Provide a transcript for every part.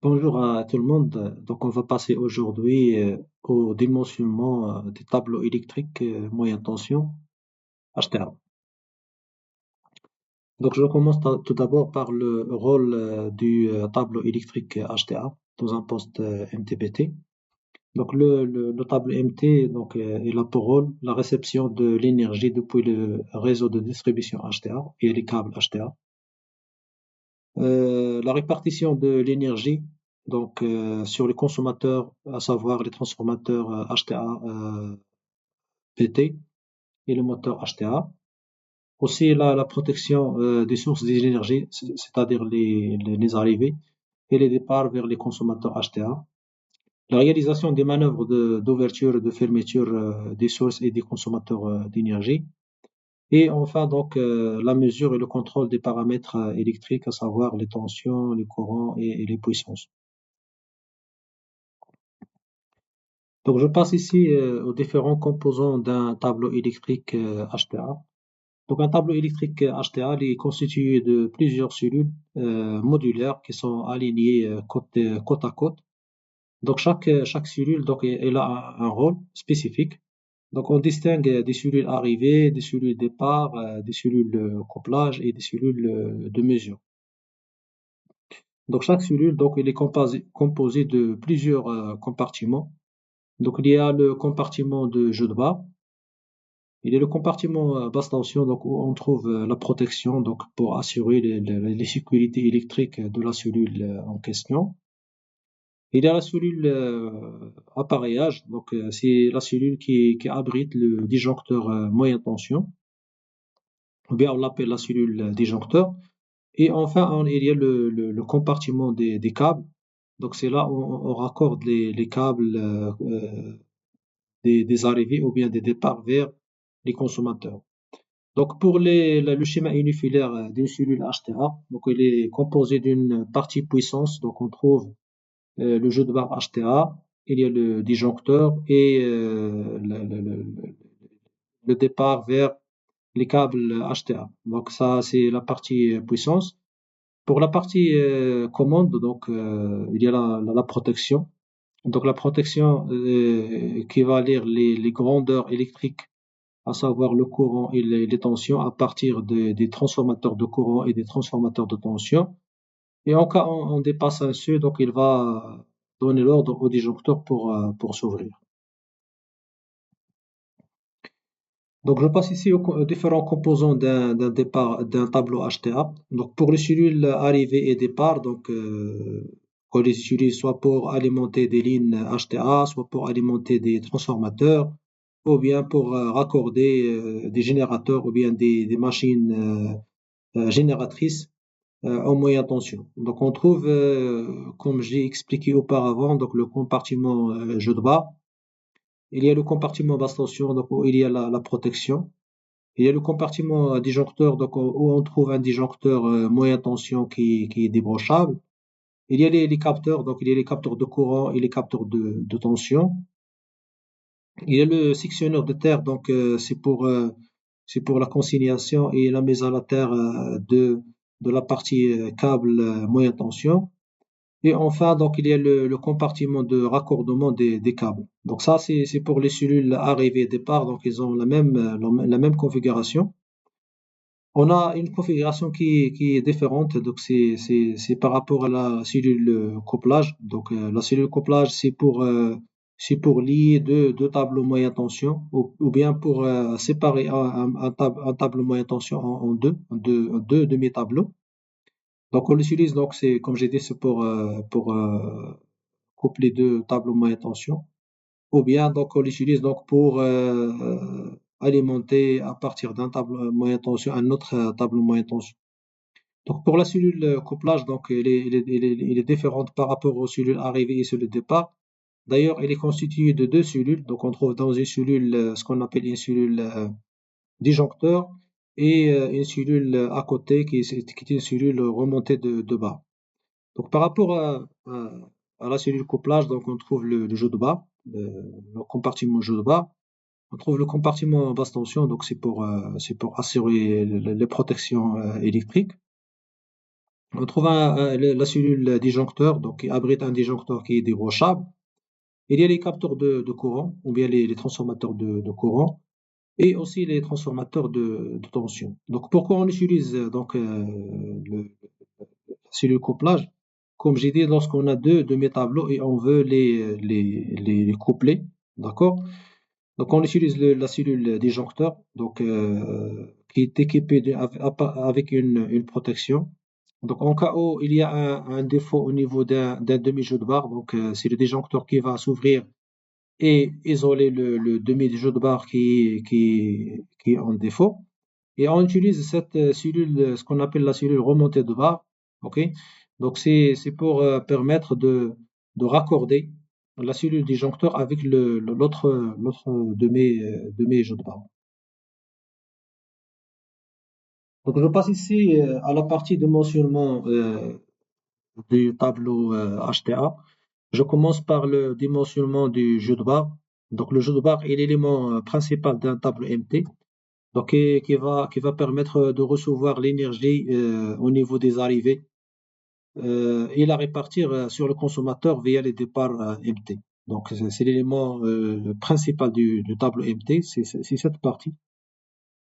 Bonjour à tout le monde. Donc, on va passer aujourd'hui au dimensionnement des tableaux électriques moyenne tension HTA. Donc, je commence tout d'abord par le rôle du tableau électrique HTA dans un poste MTBT. Donc, le tableau MT il a pour rôle la réception de l'énergie depuis le réseau de distribution HTA et les câbles HTA. La répartition de l'énergie sur les consommateurs, à savoir les transformateurs HTA PT et le moteur HTA. Aussi la protection des sources d'énergie, c'est-à-dire les arrivées et les départs vers les consommateurs HTA. La réalisation des manœuvres d'ouverture et de fermeture des sources et des consommateurs d'énergie. Et enfin, la mesure et le contrôle des paramètres électriques, à savoir les tensions, les courants et les puissances. Donc, je passe ici aux différents composants d'un tableau électrique HTA. Donc, un tableau électrique HTA est constitué de plusieurs cellules modulaires qui sont alignées côte à côte. Donc, chaque cellule elle a un rôle spécifique. Donc, on distingue des cellules arrivées, des cellules départ, des cellules couplage et des cellules de mesure. Donc, chaque cellule elle est composée de plusieurs compartiments. Donc, il y a le compartiment de jeu de bas. Il y a le compartiment basse tension, donc où on trouve la protection, donc pour assurer les sécurités électriques de la cellule en question. Il y a la cellule appareillage, donc c'est la cellule qui abrite le disjoncteur moyenne tension, ou bien on l'appelle la cellule disjoncteur. Et enfin, il y a le compartiment des câbles. Donc c'est là où on raccorde les câbles des arrivées ou bien des départs vers les consommateurs. Donc pour le schéma unifilière d'une cellule HTA, donc il est composé d'une partie puissance, donc on trouve le jeu de barre HTA, il y a le disjoncteur et le départ vers les câbles HTA. Donc ça c'est la partie puissance. Pour la partie commande, il y a la protection. Donc la protection qui va lire les grandeurs électriques, à savoir le courant et les tensions à partir des transformateurs de courant et des transformateurs de tension. Et en cas on dépasse un seuil, donc il va donner l'ordre au disjoncteur pour s'ouvrir. Donc je passe ici aux différents composants d'un tableau HTA. Donc pour les cellules arrivée et départ, on les utilise soit pour alimenter des lignes HTA, soit pour alimenter des transformateurs, ou bien pour raccorder des générateurs ou bien des machines génératrices en moyenne tension. Donc on trouve, comme j'ai expliqué auparavant, donc le compartiment jeu de bas. Il y a le compartiment basse tension, donc où il y a la protection. Il y a le compartiment disjoncteur, donc où on trouve un disjoncteur moyenne tension qui est débranchable. Il y a les capteurs, donc il y a les capteurs de courant et les capteurs de tension. Il y a le sectionneur de terre, donc c'est pour la consignation et la mise à la terre de la partie câble moyenne tension. Et enfin, donc il y a le compartiment de raccordement des câbles. Donc ça, c'est pour les cellules arrivée et départ, donc ils ont la même configuration. On a une configuration qui est différente, donc c'est par rapport à la cellule couplage. Donc la cellule couplage, c'est pour lier deux tableaux moyenne tension, ou bien pour séparer un tableau moyenne tension en deux demi-tableaux. Donc on l'utilise, donc c'est comme j'ai dit, c'est pour coupler deux tableaux moyenne tension, ou bien donc on l'utilise donc pour alimenter à partir d'un tableau moyenne tension un autre tableau moyenne tension. Donc pour la cellule couplage, donc elle est différente par rapport aux cellules arrivées et cellules départ. D'ailleurs, elle est constituée de deux cellules. Donc on trouve dans une cellule ce qu'on appelle une cellule disjoncteur et une cellule à côté qui est une cellule remontée de bas. Donc par rapport à la cellule couplage, donc on trouve le jeu de bas, le compartiment jeu de bas. On trouve le compartiment basse tension, donc c'est pour assurer les protections électriques. On trouve la cellule disjoncteur, donc qui abrite un disjoncteur qui est débranchable. Il y a les capteurs de courant, ou bien les transformateurs de courant, et aussi les transformateurs de tension. Donc pourquoi on utilise le cellule couplage? Comme j'ai dit, lorsqu'on a deux mes tableaux et on veut les coupler, d'accord? Donc on utilise la cellule disjoncteur, qui est équipée avec une protection. Donc en cas où il y a un défaut au niveau d'un demi-jeu de barre, c'est le disjoncteur qui va s'ouvrir et isoler le demi-jeu de barre qui est en défaut. Et on utilise cette cellule, ce qu'on appelle la cellule remontée de barre. Ok, donc c'est pour permettre de raccorder la cellule disjoncteur avec l'autre demi-jeu de barre. Donc je passe ici à la partie de mentionnement du tableau HTA. Je commence par le dimensionnement du jeu de barre. Donc le jeu de barre est l'élément principal d'un tableau MT, donc qui va permettre de recevoir l'énergie au niveau des arrivées et la répartir sur le consommateur via les départs MT. Donc c'est l'élément principal du tableau MT, c'est cette partie,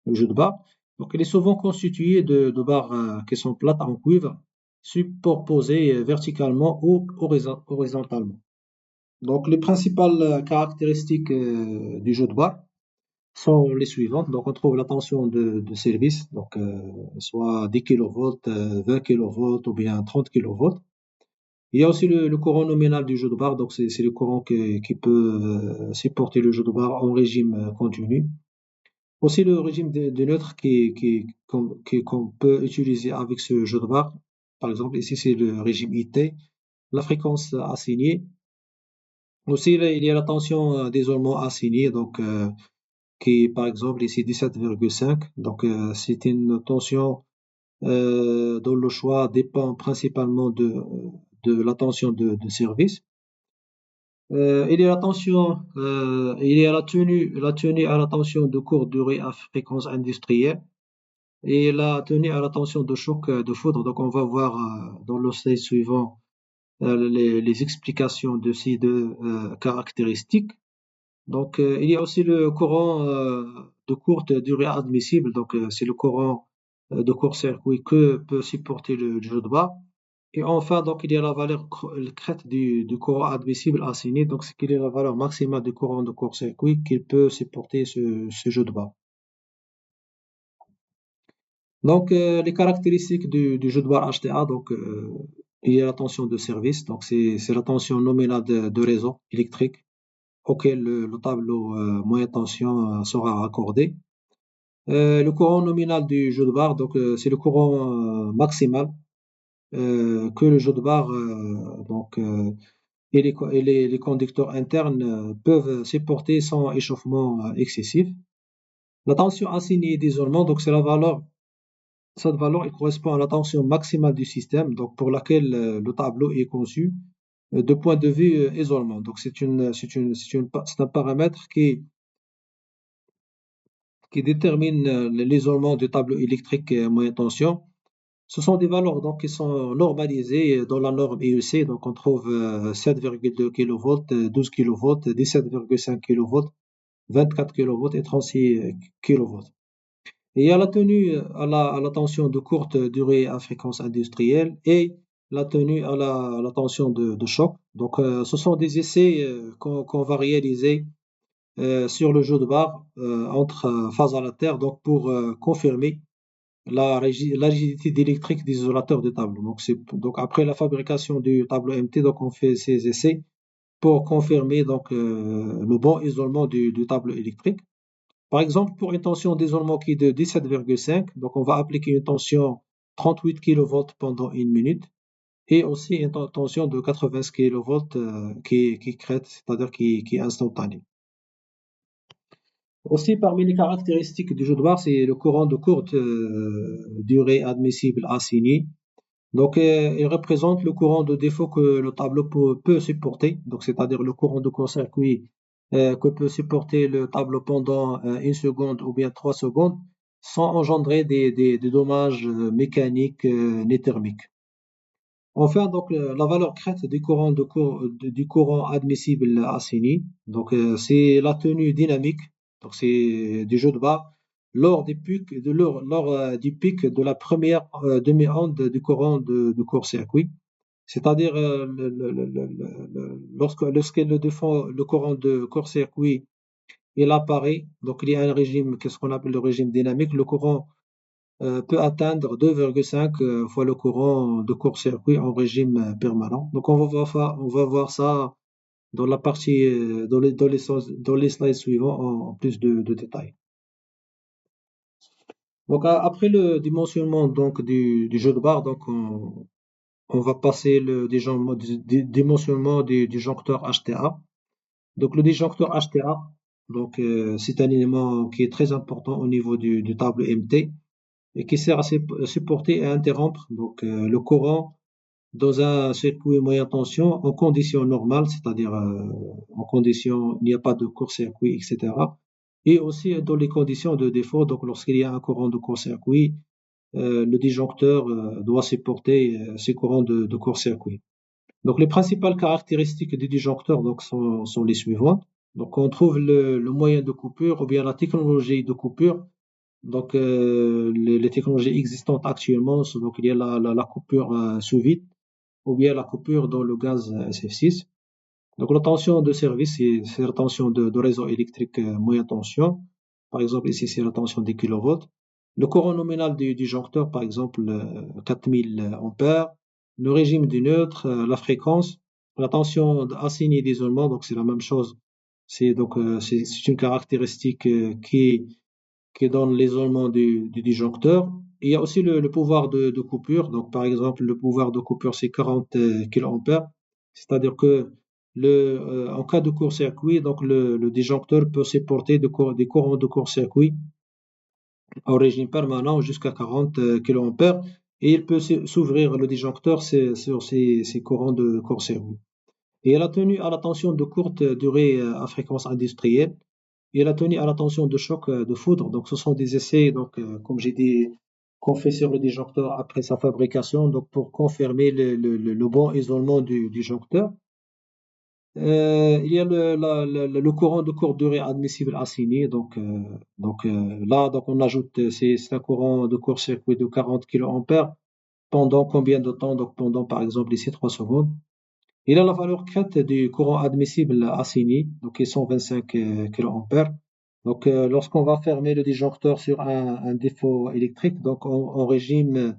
le jeu de barre. Donc il est souvent constitué de barres qui sont plates en cuivre, superposées verticalement ou horizontalement. Donc les principales caractéristiques du jeu de barre sont les suivantes. Donc on trouve la tension de service, soit 10 kV, 20 kV ou bien 30 kV. Il y a aussi le courant nominal du jeu de barre, donc c'est le courant qui peut supporter le jeu de barre en régime continu. Aussi le régime de neutre qu'on peut utiliser avec ce jeu de barre. Par exemple, ici c'est le régime IT, la fréquence assignée. Aussi il y a la tension d'isolement assignée, qui est par exemple ici 17,5. C'est une tension dont le choix dépend principalement de la tension de service. Il y a la tenue à la tension de courte durée à fréquence industrielle et la tenue à la tension de choc de foudre. Donc on va voir dans le slide suivant les explications de ces deux caractéristiques. Il y a aussi le courant de courte durée admissible. C'est le courant de court-circuit que peut supporter le jeu de barre. Et enfin, il y a la valeur crête du courant admissible assigné. Donc, c'est quelle est la valeur maximale du courant de court-circuit qu'il peut supporter ce jeu de barre. Les caractéristiques du jeu de barre HTA. Il y a la tension de service. Donc, c'est la tension nominale de réseau électrique auquel le tableau moyenne tension sera raccordé. Le courant nominal du jeu de barre, c'est le courant maximal que le jeu de barre et les conducteurs internes peuvent supporter sans échauffement excessif. La tension assignée d'isolement, cette valeur elle correspond à la tension maximale du système, donc pour laquelle le tableau est conçu de point de vue isolement. Donc c'est un paramètre qui détermine l'isolement du tableau électrique moyenne tension. Ce sont des valeurs qui sont normalisées dans la norme IEC. Donc on trouve 7,2 kV, 12 kV, 17,5 kV, 24 kV et 36 kV. Et il y a la tenue à la tension de courte durée à fréquence industrielle et la tenue à la tension de choc. Ce sont des essais qu'on va réaliser sur le jeu de barre entre phases à la terre pour confirmer la rigidité électrique des isolateurs de tableau. Après la fabrication du tableau MT, on fait ces essais pour confirmer le bon isolement du tableau électrique. Par exemple, pour une tension d'isolement qui est de 17,5, on va appliquer une tension 38 kV pendant une minute et aussi une tension de 80 kV qui crête, c'est-à-dire qui est instantanée. Aussi, parmi les caractéristiques du jeu de barre, c'est le courant de courte durée admissible assigné. Il représente le courant de défaut que le tableau peut supporter, c'est-à-dire le courant de court-circuit que peut supporter le tableau pendant une seconde ou bien 3 secondes sans engendrer des dommages mécaniques ni thermiques. Enfin, donc, la valeur crête du courant admissible assigné, donc, c'est la tenue dynamique, donc c'est du jeu de bas, lors du pic de la première demi-onde du courant de court-circuit. C'est-à-dire, lorsque le courant de court-circuit il apparaît, donc il y a un régime, qu'est-ce qu'on appelle le régime dynamique, le courant peut atteindre 2,5 fois le courant de court-circuit en régime permanent. Donc on va voir ça dans la partie, dans les slides suivants en plus de détails. Donc après le dimensionnement donc du jeu de barre, donc on va passer le dimensionnement du disjoncteur HTA. Donc le disjoncteur HTA, donc c'est un élément qui est très important au niveau du tableau MT et qui sert à supporter et interrompre donc le courant dans un circuit moyen tension en conditions normales, c'est-à-dire en conditions il n'y a pas de court-circuit, etc. Et aussi dans les conditions de défaut, donc lorsqu'il y a un courant de court-circuit, le disjoncteur doit supporter ces courants de court-circuit. Donc les principales caractéristiques du disjoncteur donc, sont les suivantes. Donc on trouve le moyen de coupure ou bien la technologie de coupure. Donc les technologies existantes actuellement, donc il y a la coupure sous vide ou bien la coupure dans le gaz SF6. Donc la tension de service, c'est la tension de réseau électrique moyenne tension. Par exemple, ici, c'est la tension des kilovolts. Le courant nominal du disjoncteur, par exemple, 4000 ampères. Le régime du neutre, la fréquence, la tension assignée d'isolement, donc c'est la même chose. C'est une caractéristique qui donne l'isolement du disjoncteur. Il y a aussi le pouvoir de coupure. Donc, par exemple, le pouvoir de coupure, c'est 40 kA. C'est-à-dire que en cas de court-circuit, donc le disjoncteur peut supporter des courants de court-circuit au régime permanent jusqu'à 40 kA et il peut s'ouvrir le disjoncteur sur ces courants de court-circuit. Et elle a tenu à la tension de courte durée à fréquence industrielle et la tenue à la tension de choc de foudre. Donc, ce sont des essais, donc, comme j'ai dit, qu'on fait sur le disjoncteur après sa fabrication, donc pour confirmer le bon isolement du disjoncteur. Il y a le courant de courte durée admissible assigné. Là, donc on ajoute, c'est un courant de court-circuit de 40 kA pendant combien de temps? Donc pendant par exemple ici 3 secondes. Il a la valeur crête du courant admissible assigné, donc qui est 125 kA. Donc lorsqu'on va fermer le disjoncteur sur un défaut électrique, donc en régime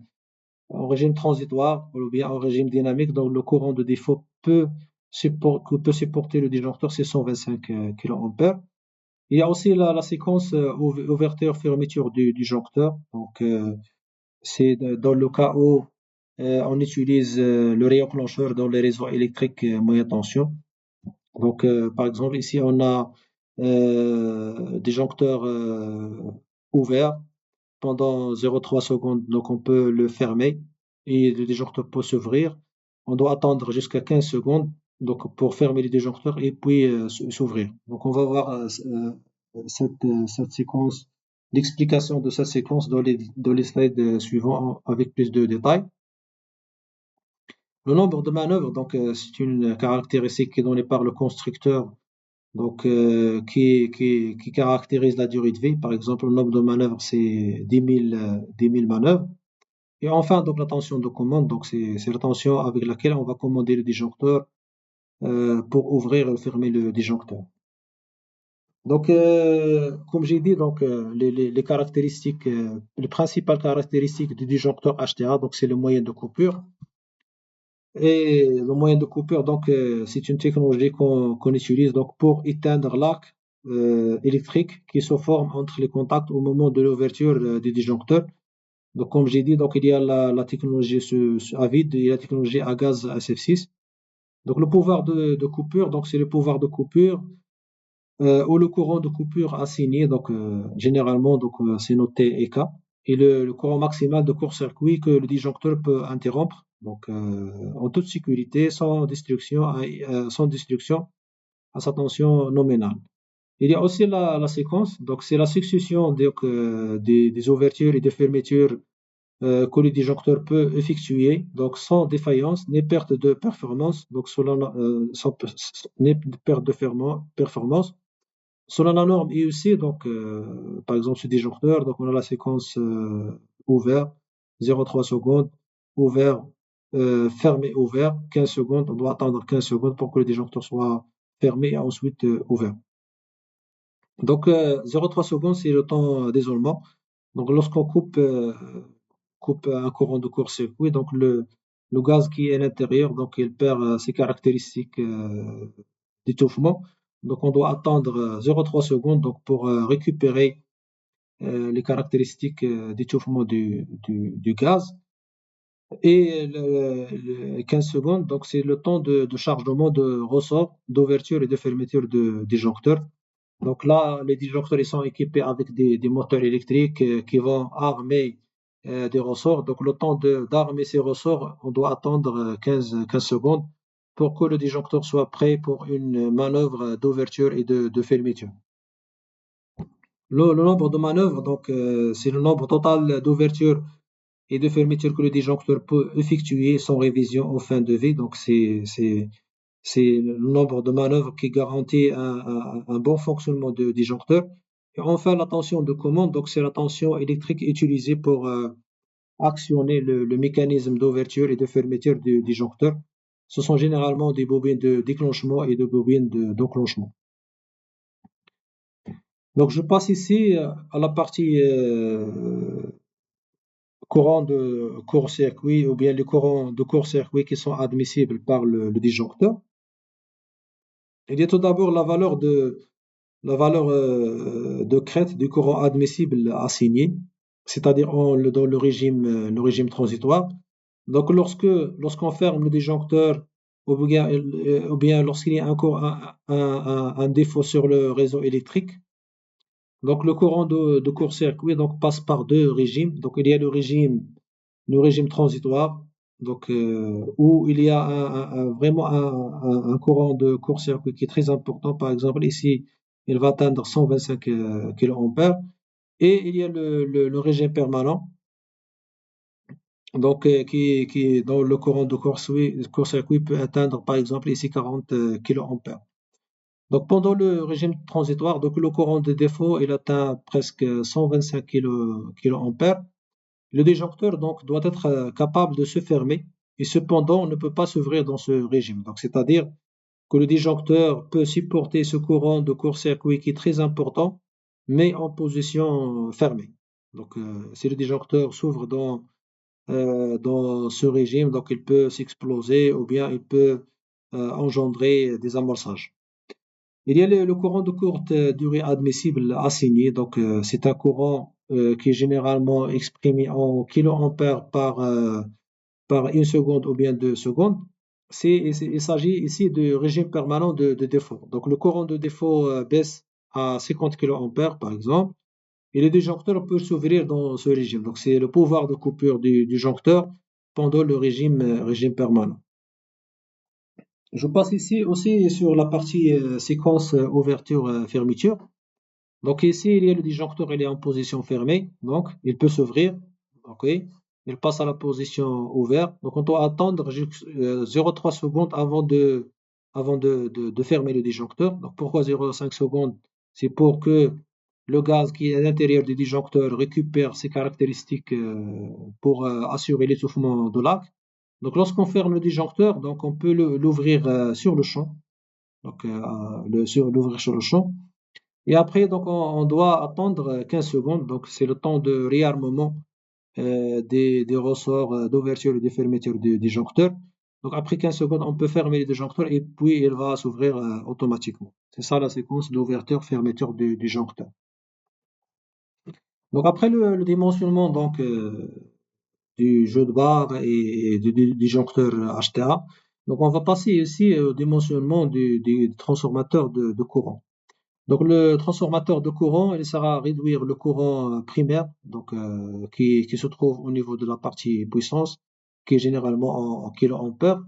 transitoire ou bien en régime dynamique, donc le courant de défaut peut supporter le disjoncteur, c'est 125 kA. Il y a aussi la séquence ouverture-fermeture du disjoncteur. Donc, c'est dans le cas où on utilise le réenclencheur dans les réseaux électriques moyenne tension. Donc, par exemple, ici, on a disjoncteur ouvert pendant 0,3 secondes, donc on peut le fermer et le disjoncteur peut s'ouvrir. On doit attendre jusqu'à 15 secondes donc pour fermer le disjoncteur et puis s'ouvrir. Donc on va voir cette séquence, l'explication de cette séquence dans les slides suivants avec plus de détails. Le nombre de manœuvres, donc c'est une caractéristique qui est donnée par le constructeur, donc qui caractérise la durée de vie. Par exemple, le nombre de manœuvres, c'est 10 000 manœuvres. Et enfin, donc la tension de commande, donc c'est la tension avec laquelle on va commander le disjoncteur pour ouvrir et fermer le disjoncteur. Donc, comme j'ai dit, donc les caractéristiques, les principales caractéristiques du disjoncteur HTA, donc c'est le moyen de coupure. Et le moyen de coupure, donc c'est une technologie qu'on utilise donc pour éteindre l'arc électrique qui se forme entre les contacts au moment de l'ouverture du disjoncteur. Donc, comme j'ai dit, donc il y a la technologie à vide et la technologie à gaz SF6. Donc, le pouvoir de coupure, donc c'est le pouvoir de coupure ou le courant de coupure assigné. Donc, généralement, donc c'est noté EK et le courant maximal de court-circuit que le disjoncteur peut interrompre. Donc, en toute sécurité, sans destruction à sa tension nominale. Il y a aussi la séquence, donc c'est la succession donc, des ouvertures et des fermetures que le disjoncteur peut effectuer, donc sans défaillance ni perte de performance, donc ni perte de performance. Selon la norme IEC, donc par exemple ce disjoncteur, donc on a la séquence ouvert, 0,3 secondes, ouvert, fermé, ouvert, 15 secondes, on doit attendre 15 secondes pour que le disjoncteur soit fermé et ensuite ouvert. Donc 0,3 secondes, c'est le temps d'isolement. Donc lorsqu'on coupe un courant de court-circuit, donc le gaz qui est à l'intérieur, donc il perd ses caractéristiques d'étouffement. Donc on doit attendre 0,3 secondes donc pour récupérer les caractéristiques d'étouffement du gaz. Et 15 secondes, donc c'est le temps de chargement de ressort, d'ouverture et de fermeture de disjoncteur. Donc là, les disjoncteurs ils sont équipés avec des moteurs électriques qui vont armer des ressorts. Donc le temps d'armer ces ressorts, on doit attendre 15 secondes pour que le disjoncteur soit prêt pour une manœuvre d'ouverture et de fermeture. Le nombre de manœuvres, donc c'est le nombre total d'ouverture et de fermeture que le disjoncteur peut effectuer sans révision en fin de vie. Donc c'est le nombre de manœuvres qui garantit un bon fonctionnement du disjoncteur. Et enfin, la tension de commande, donc c'est la tension électrique utilisée pour actionner le mécanisme d'ouverture et de fermeture du disjoncteur. Ce sont généralement des bobines de déclenchement et des bobines d'enclenchement. Donc je passe ici à la partie courant de court-circuit ou bien les courants de court-circuit qui sont admissibles par le disjoncteur. Il y a tout d'abord la valeur de crête du courant admissible assigné, c'est-à-dire dans le régime transitoire. Donc lorsqu'on ferme le disjoncteur ou bien lorsqu'il y a un défaut sur le réseau électrique, donc le courant de court-circuit donc passe par deux régimes. Donc il y a le régime transitoire, donc où il y a vraiment un courant de court-circuit qui est très important. Par exemple ici, il va atteindre 125 kA. Et il y a le régime permanent, donc dont le courant de court-circuit peut atteindre par exemple ici 40 kA. Donc pendant le régime transitoire, donc le courant de défaut il atteint presque 125 kA. Le disjoncteur donc doit être capable de se fermer et cependant on ne peut pas s'ouvrir dans ce régime. Donc c'est-à-dire que le disjoncteur peut supporter ce courant de court-circuit qui est très important, mais en position fermée. Donc si le disjoncteur s'ouvre dans ce régime, donc il peut s'exploser ou bien il peut engendrer des amorçages. Il y a le courant de courte durée admissible assigné, donc c'est un courant qui est généralement exprimé en kiloampères par une seconde ou bien 2 secondes. Il s'agit ici du régime permanent de défaut. Donc le courant de défaut baisse à 50 kA par exemple, et le disjoncteur peut s'ouvrir dans ce régime. Donc c'est le pouvoir de coupure du disjoncteur pendant le régime permanent. Je passe ici aussi sur la partie séquence ouverture-fermeture. Donc ici, il y a le disjoncteur, il est en position fermée, donc il peut s'ouvrir. Ok, il passe à la position ouverte. Donc on doit attendre 0,3 secondes avant de fermer le disjoncteur. Donc pourquoi 0,5 secondes? C'est pour que le gaz qui est à l'intérieur du disjoncteur récupère ses caractéristiques pour assurer l'étouffement de l'arc. Donc lorsqu'on ferme le disjoncteur, donc on peut l'ouvrir sur le champ. Donc l'ouvrir sur le champ. Et après, donc, on doit attendre 15 secondes. Donc, c'est le temps de réarmement des ressorts d'ouverture et de fermeture du disjoncteur. Donc, après 15 secondes, on peut fermer le disjoncteur et puis il va s'ouvrir automatiquement. C'est ça la séquence d'ouverture-fermeture du disjoncteur. Donc, après le dimensionnement donc, du jeu de barre et du disjoncteur HTA, donc on va passer ici au dimensionnement du transformateur de courant. Donc le transformateur de courant, il sera à réduire le courant primaire, donc qui se trouve au niveau de la partie puissance, qui est généralement en kiloampères,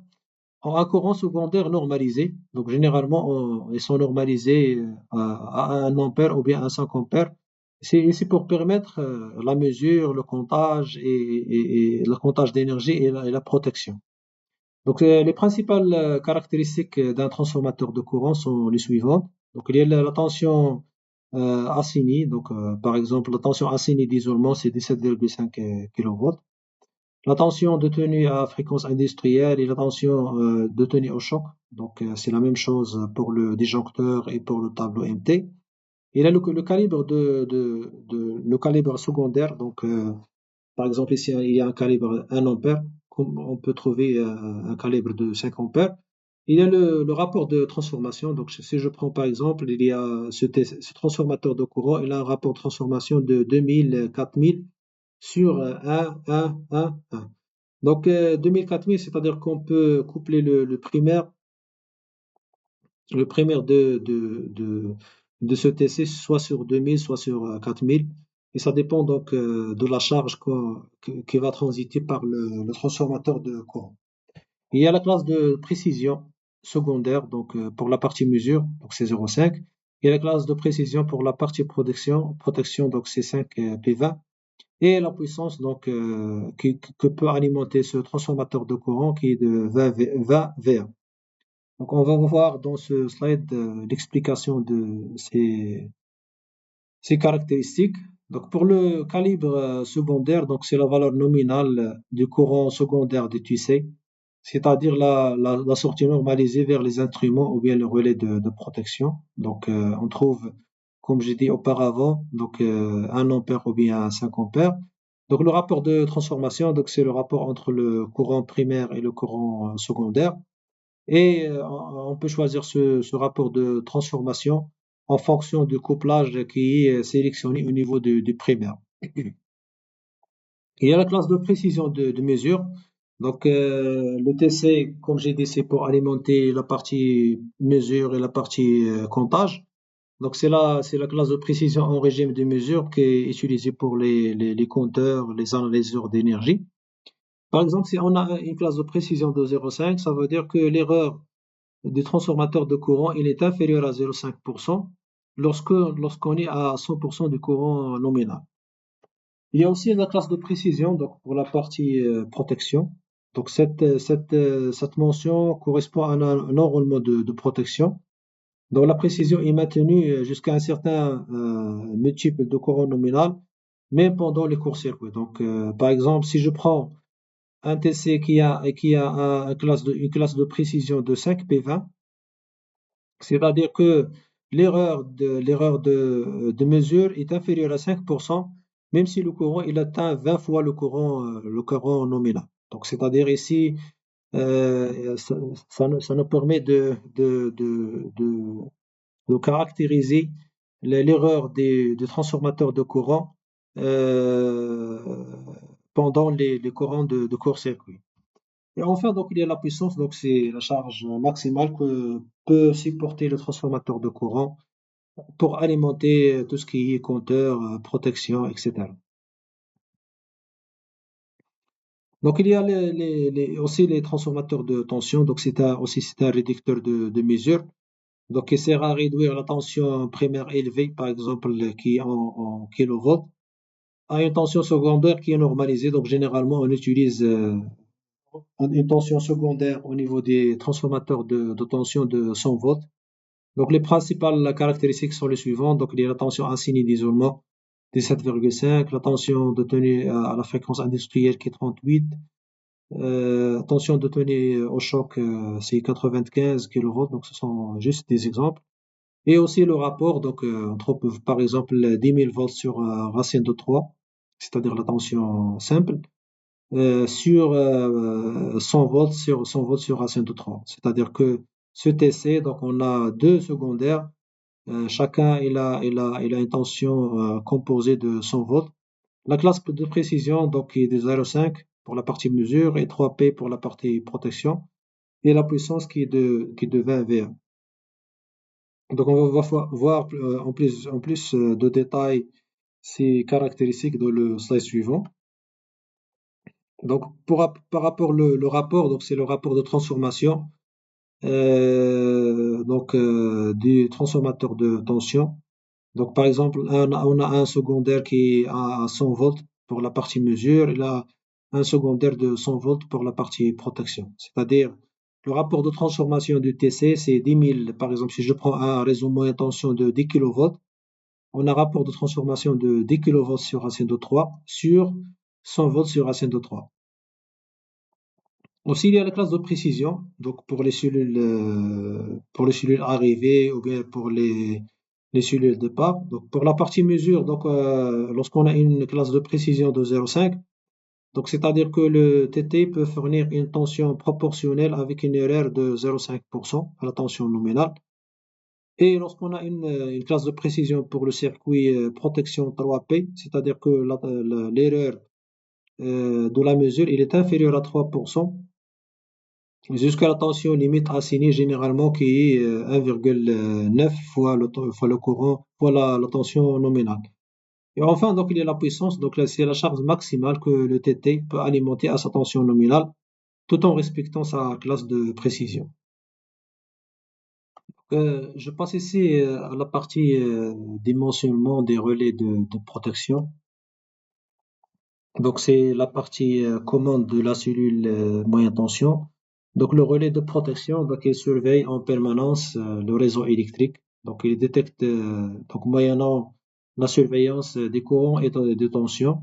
en un courant secondaire normalisé. Donc généralement, ils sont normalisés à 1 ampère ou bien à 5 ampères. C'est pour permettre la mesure, le comptage et le comptage d'énergie et la protection. Donc, les principales caractéristiques d'un transformateur de courant sont les suivantes. Donc, il y a la tension assignée. Donc, par exemple, la tension assignée d'isolement, c'est 17,5 kV. La tension de tenue à fréquence industrielle et la tension de tenue au choc. Donc, c'est la même chose pour le disjoncteur et pour le tableau MT. Il a le calibre le calibre secondaire. Donc, par exemple, ici, il y a un calibre 1 ampère, comme on peut trouver un calibre de 5 ampères. Il y a le rapport de transformation. Donc, si je prends par exemple, il y a ce transformateur de courant, il a un rapport de transformation de 2000, 4000 sur 1, 1, 1, 1. Donc, 2000, 4000, c'est-à-dire qu'on peut coupler le primaire de ce TC soit sur 2000, soit sur 4000. Et ça dépend donc de la charge qui va transiter par le transformateur de courant. Il y a la classe de précision secondaire, donc pour la partie mesure, donc c'est 0,5. Il y a la classe de précision pour la partie protection donc c'est 5 P20. Et la puissance donc que peut alimenter ce transformateur de courant qui est de 20 VA. Donc, on va voir dans ce slide l'explication de ces caractéristiques. Donc, pour le calibre secondaire, donc c'est la valeur nominale du courant secondaire du TC, c'est-à-dire la sortie normalisée vers les instruments ou bien le relais de protection. Donc, on trouve, comme j'ai dit auparavant, donc 1 ampère ou bien 5 ampères. Donc, le rapport de transformation, donc c'est le rapport entre le courant primaire et le courant secondaire. Et on peut choisir ce rapport de transformation en fonction du couplage qui est sélectionné au niveau du primaire. Il y a la classe de précision de mesure. Donc, le TC, comme j'ai dit, c'est pour alimenter la partie mesure et la partie comptage. Donc, c'est la classe de précision en régime de mesure qui est utilisée pour les compteurs, les analyseurs d'énergie. Par exemple, si on a une classe de précision de 0,5, ça veut dire que l'erreur du transformateur de courant, il est inférieur à 0,5% lorsqu'on est à 100% du courant nominal. Il y a aussi la classe de précision donc pour la partie protection. Donc cette mention correspond à un enrôlement de protection. Donc la précision est maintenue jusqu'à un certain multiple de courant nominal, même pendant les courts-circuits. Donc par exemple, si je prends un TC qui a une classe de précision de 5 P20, c'est-à-dire que l'erreur de mesure est inférieure à 5%, même si le courant il atteint 20 fois le courant nominal. Donc, c'est-à-dire ici, ça nous permet de caractériser l'erreur des transformateurs de courant euh, pendant les courants de court-circuit. Et enfin, donc, il y a la puissance, donc c'est la charge maximale que peut supporter le transformateur de courant pour alimenter tout ce qui est compteur, protection, etc. Donc, il y a aussi les transformateurs de tension, donc c'est un réducteur de mesure, donc il sert à réduire la tension primaire élevée, par exemple, qui est en kilovolts, à une tension secondaire qui est normalisée. Donc, généralement, on utilise une tension secondaire au niveau des transformateurs de tension de 100 volts. Donc, les principales caractéristiques sont les suivantes. Donc, il y a la tension insignée d'isolement 17,5, la tension de tenue à la fréquence industrielle qui est 38, tension de tenue au choc, c'est 95 kV. Donc, ce sont juste des exemples. Et aussi le rapport, donc, on trouve par exemple 10 000 volts sur racine de 3, c'est-à-dire la tension simple, sur 100 volts sur 100 volts sur racine de 3. C'est-à-dire que ce TC, donc on a deux secondaires. Chacun il a une tension composée de 100 volts. La classe de précision donc est de 0,5 pour la partie mesure et 3P pour la partie protection et la puissance qui est de 20 VA. Donc on va voir en plus de détails ces caractéristiques dans le slide suivant. Donc par rapport le rapport, donc c'est le rapport de transformation du transformateur de tension. Donc, par exemple, on a un secondaire qui est à 100 volts pour la partie mesure, et là, un secondaire de 100 volts pour la partie protection. C'est-à-dire, le rapport de transformation du TC, c'est 10 000. Par exemple, si je prends un réseau moyenne tension de 10 kV, on a un rapport de transformation de 10 kV sur racine de 3 sur 100 volts sur racine de 3. Aussi, il y a la classe de précision, donc pour les cellules arrivées ou bien pour les cellules départ. Donc pour la partie mesure, donc lorsqu'on a une classe de précision de 0,5, donc c'est-à-dire que le TT peut fournir une tension proportionnelle avec une erreur de 0,5% à la tension nominale. Et lorsqu'on a une classe de précision pour le circuit protection 3P, c'est-à-dire que l'erreur de la mesure, il est inférieur à 3%, jusqu'à la tension limite assignée généralement qui est 1,9 fois le courant, fois la tension nominale. Et enfin, donc, il y a la puissance, donc là, c'est la charge maximale que le TT peut alimenter à sa tension nominale, tout en respectant sa classe de précision. Je passe ici à la partie dimensionnement des relais de protection. Donc, c'est la partie commande de la cellule moyen tension. Donc, le relais de protection, donc, il surveille en permanence le réseau électrique. Donc, il détecte, donc, moyennant la surveillance des courants et de tension,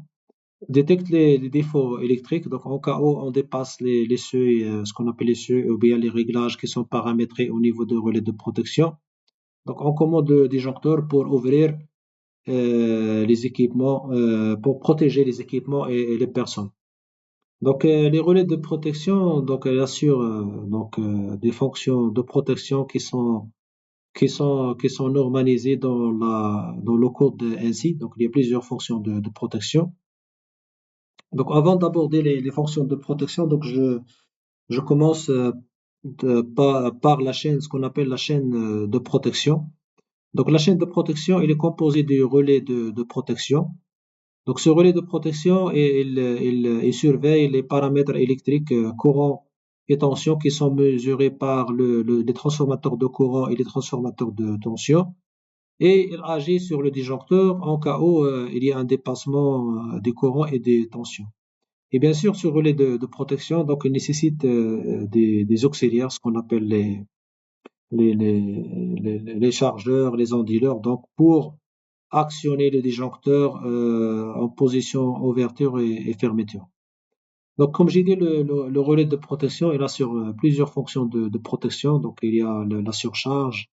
détecte les défauts électriques. Donc, en cas où on dépasse les seuils, ce qu'on appelle les seuils, ou bien les réglages qui sont paramétrés au niveau du relais de protection. Donc, on commande le disjoncteur pour ouvrir les équipements, pour protéger les équipements et les personnes. Donc, les relais de protection, donc, elles assurent des fonctions de protection qui sont normalisées dans le code ANSI. Donc, il y a plusieurs fonctions de protection. Donc, avant d'aborder les fonctions de protection, donc je commence par la chaîne, ce qu'on appelle la chaîne de protection. Donc, la chaîne de protection, elle est composée des relais de protection. Donc, ce relais de protection, il surveille les paramètres électriques, courant et tension qui sont mesurés par les transformateurs de courant et les transformateurs de tension. Et il agit sur le disjoncteur en cas où il y a un dépassement des courants et des tensions. Et bien sûr, ce relais de protection, donc, il nécessite des auxiliaires, ce qu'on appelle les chargeurs, les onduleurs, donc pour actionner le disjoncteur en position ouverture et fermeture. Donc, comme j'ai dit, le relais de protection, il assure plusieurs fonctions de protection. Donc, il y a la surcharge,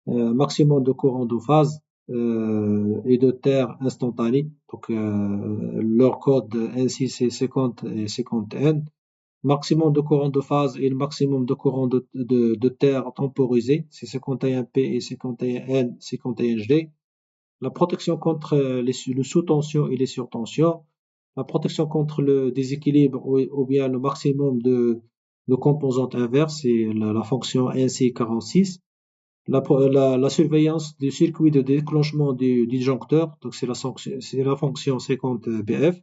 maximum de courant de phase et de terre instantané. Donc, leur code ainsi c'est 50 et 50N. Maximum de courant de phase et le maximum de courant de terre temporisé, c'est 51P et 51N, 51G. La protection contre le sous-tension et les surtensions, la protection contre le déséquilibre ou bien le maximum de composantes inverses, c'est la fonction NC46. La surveillance du circuit de déclenchement du disjoncteur, donc c'est la fonction 50BF.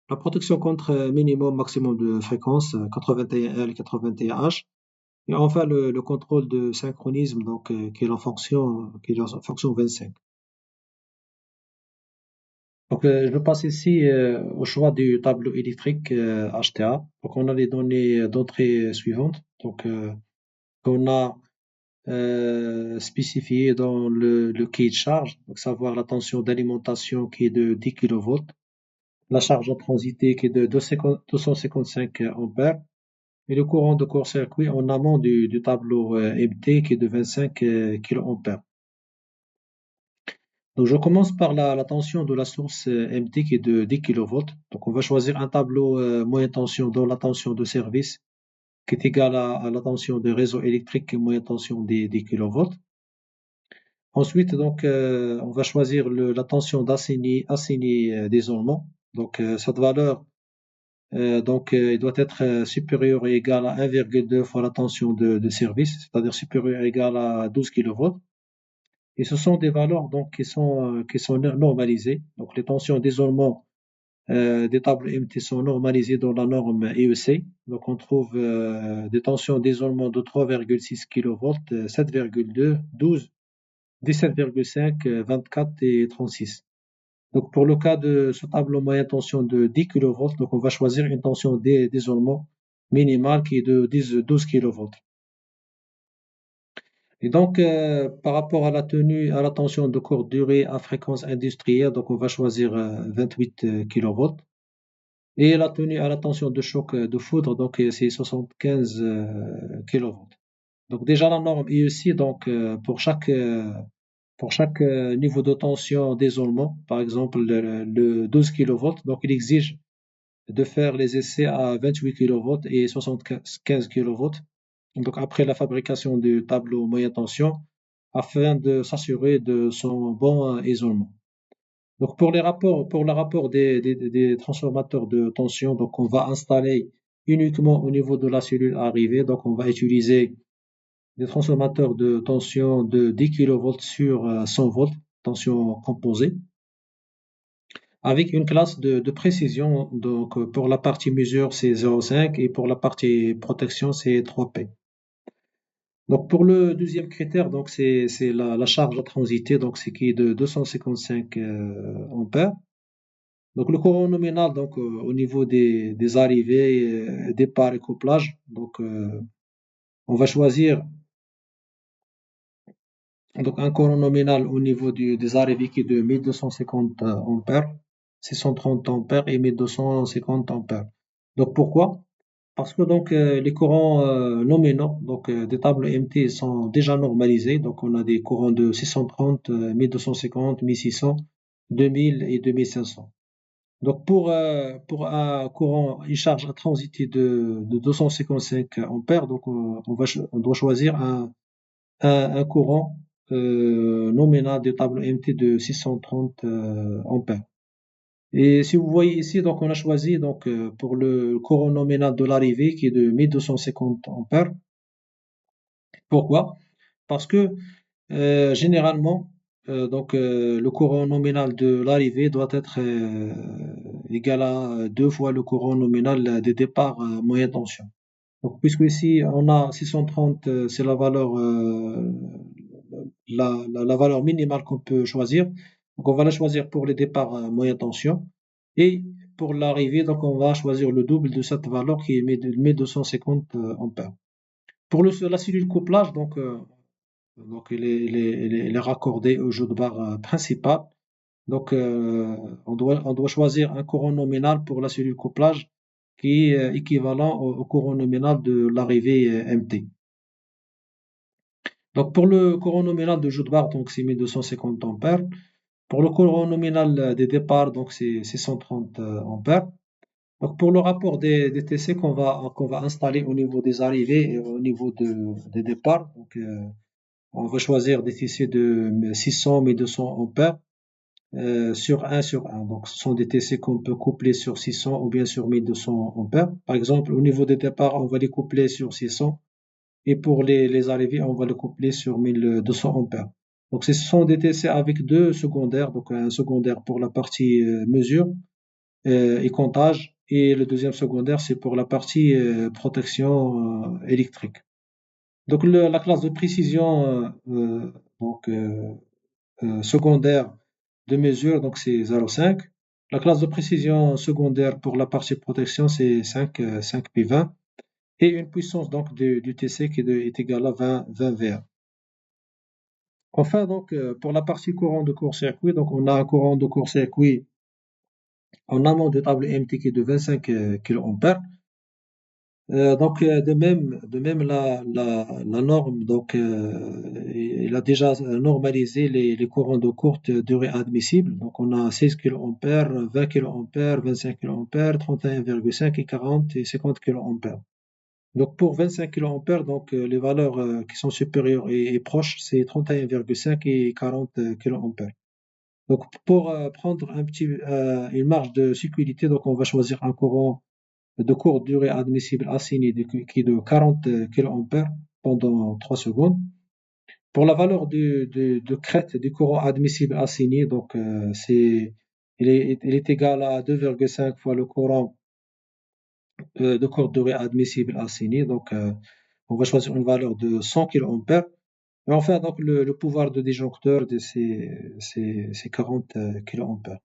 La protection contre minimum, maximum de fréquence, 81L et 81H. Et enfin, le contrôle de synchronisme, donc, qui est la fonction 25. Donc, je passe ici au choix du tableau électrique HTA. Donc, on a les données d'entrée suivantes. Donc, on a spécifié dans le cahier de charge, donc savoir la tension d'alimentation qui est de 10 kV, la charge en transité qui est de 255 ampères, et le courant de court-circuit en amont du tableau MT qui est de 25 kA. Donc, je commence par la tension de la source MT qui est de 10 kV. Donc, on va choisir un tableau moyenne tension dont la tension de service qui est égale à la tension de réseau électrique et moyenne tension des 10 kV. Ensuite, donc, on va choisir la tension d'assignée d'isolement. Donc, cette valeur, il doit être supérieur et égal à 1,2 fois la tension de service, c'est-à-dire supérieur et égal à 12 kV. Et ce sont des valeurs donc qui sont normalisées. Donc, les tensions d'isolement des tables MT sont normalisées dans la norme EEC. Donc, on trouve des tensions d'isolement de 3,6 kV, 7,2, 12, 17,5, 24 et 36. Donc pour le cas de ce tableau moyenne tension de 10 kV, donc on va choisir une tension d'isolement minimale qui est de 12 kV. Et donc par rapport à la tenue à la tension de courte durée à fréquence industrielle, donc on va choisir 28 kV. Et la tenue à la tension de choc de foudre, donc c'est 75 kV. Donc déjà la norme IEC, donc pour chaque niveau de tension d'isolement, par exemple le 12 kV, donc il exige de faire les essais à 28 kV et 75 kV. Donc après la fabrication du tableau moyenne tension, afin de s'assurer de son bon isolement. Donc pour le rapport des transformateurs de tension, donc on va installer uniquement au niveau de la cellule arrivée. Donc on va utiliser des transformateurs de tension de 10 kV sur 100 volts, tension composée, avec une classe de précision. Donc pour la partie mesure, c'est 0,5 et pour la partie protection, c'est 3P. Donc pour le deuxième critère, donc c'est la charge à transiter, donc c'est qui est de 255 ampères. Donc le courant nominal, donc au niveau des arrivées, départ et couplage, donc on va choisir donc un courant nominal au niveau des arrivées qui est de 1250 ampères, 630 ampères et 1250 ampères. Donc pourquoi? Parce que donc les courants nominaux donc des tables MT sont déjà normalisés. Donc on a des courants de 630, 1250, 1600, 2000 et 2500. Donc pour un courant, une charge à transiter de 255 ampères, donc on doit choisir un courant nominal de table MT de 630 ampères. Et si vous voyez ici, donc on a choisi donc pour le courant nominal de l'arrivée qui est de 1250 ampères. Pourquoi? Parce que généralement, le courant nominal de l'arrivée doit être égal à deux fois le courant nominal des départs moyenne tension. Donc, puisque ici on a 630, c'est la valeur, la valeur minimale qu'on peut choisir. Donc, on va la choisir pour les départs moyenne tension. Et pour l'arrivée, donc on va choisir le double de cette valeur qui est 1250 ampères. Pour la cellule couplage, donc elle est raccordée au jeu de barre principal. Donc on doit choisir un courant nominal pour la cellule couplage qui est équivalent au courant nominal de l'arrivée MT. Donc pour le courant nominal de jeu de barre, donc c'est 1250 ampères. Pour le courant nominal des départs, donc c'est 630 ampères. Donc pour le rapport des TC qu'on va installer au niveau des arrivées et au niveau des départs, donc on va choisir des TC de 600, 1200 ampères sur 1 sur 1. Donc ce sont des TC qu'on peut coupler sur 600 ou bien sur 1200 ampères. Par exemple, au niveau des départs, on va les coupler sur 600 et pour les arrivées, on va les coupler sur 1200 ampères. Donc ce sont des TC avec deux secondaires, donc un secondaire pour la partie mesure et comptage, et le deuxième secondaire c'est pour la partie protection électrique. Donc la classe de précision donc secondaire de mesure, donc c'est 0,5. La classe de précision secondaire pour la partie protection c'est 5 P20 et une puissance donc du TC qui est égale à 20 VA. Enfin donc pour la partie courant de court-circuit, donc on a un courant de court-circuit en amont de table MT qui est de 25 kA. De même la norme, donc il a déjà normalisé les courants de courte durée admissibles. Donc on a 16 kA, 20 kA, 25 kA, 31,5 et 40 et 50 kA. Donc pour 25 kA, donc les valeurs qui sont supérieures et proches, c'est 31,5 et 40 kA. Donc pour prendre une marge de sécurité, donc on va choisir un courant de courte durée admissible assigné qui est de 40 kA pendant 3 secondes. Pour la valeur de crête du courant admissible assigné, donc il est égal à 2,5 fois le courant de courte durée admissible assigné. Donc on va choisir une valeur de 100 kA. Mais enfin, donc le pouvoir de disjoncteur de ces 40 kA.